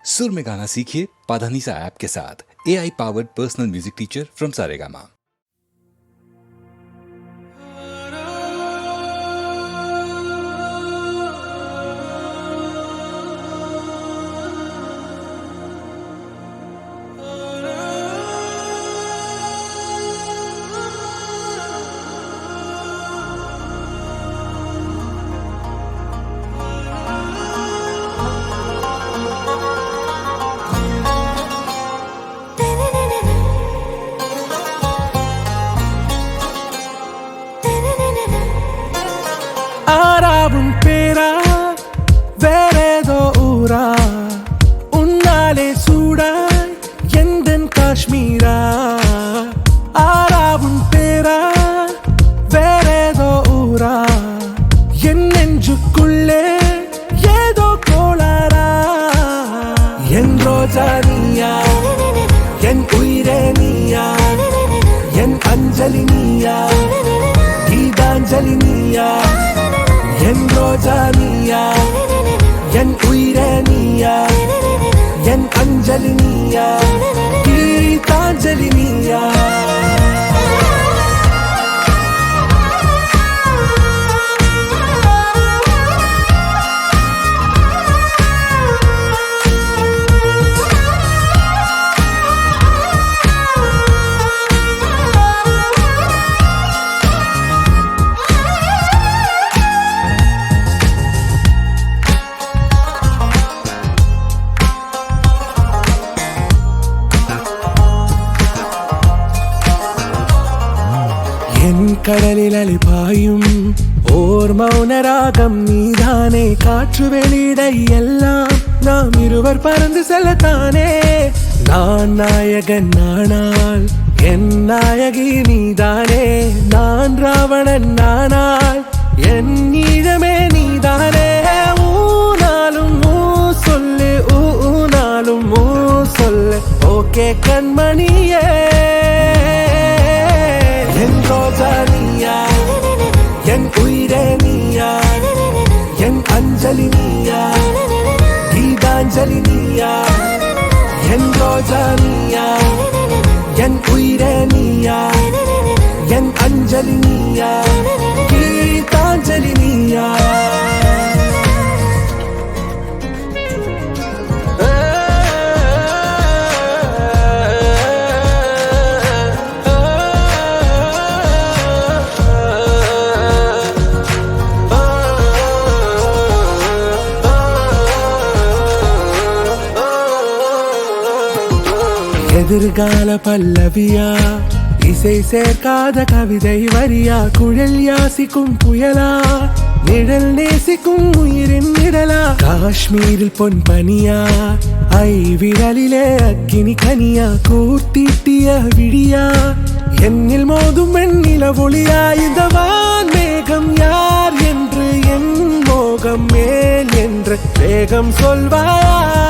सुर में गाना सीखिए पाधानीसा ऐप के साथ। AI powered personal music teacher from Saregama. ஆராவும் பேரா வேறேதோ ஊரா உன்னாலே சூடாய் எந்தன் காஷ்மீரா ஆராவும் பேரா வேறேதோ ஊரா என் நெஞ்சுக்குள்ளே ஏதோ கோளாரா என் ரோஜா நீயா என் உயிரே நீயா என் அஞ்சலி நீயா கீதாஞ்சலி நீயா என் ரோஜா நீயா என் உயிரே நீயா என் அஞ்சலி நீயா கீதாஞ்சலி நீயா என் கடலில் அலைபாயும் ஓர் மௌன ராகம் நீதானே காற்று வெளியிட எல்லாம் நாம் இருவர் பறந்து செல்லத்தானே நான் நாயகன் நானால் என் நாயகி நீதானே நான் ராவணன் நானால் என் நீழமே நீதானே ஊனாலும் ஊ சொல்லு ஊனாலும் ஊ சொல்லு ஓகே கண்மணியே என் ரோஜா நீயா என் உயிரே நீயா என் அஞ்சலி நீயா கீதாஞ்சலி நீயா என் ரோஜா நீயா என் உயிரே நீயா என் அஞ்சலி நீயா கீதாஞ்சலி நீயா எதிர்கால பல்லவியா இசை சேர்க்காத கவிதை வரியா குழல் யாசிக்கும் புயலா நிழல் நேசிக்கும் உயிரின் நிழலா காஷ்மீரில் பொன் பனியா ஐ விரலிலே அக்கினி கனியா கூட்டிட்டிய விழியா என்னில் மோதும் வெண்ணில ஒளியா இந்த வான் மேகம் யார் என்று என் மோகம் மேல் என்று வேகம் சொல்வாயா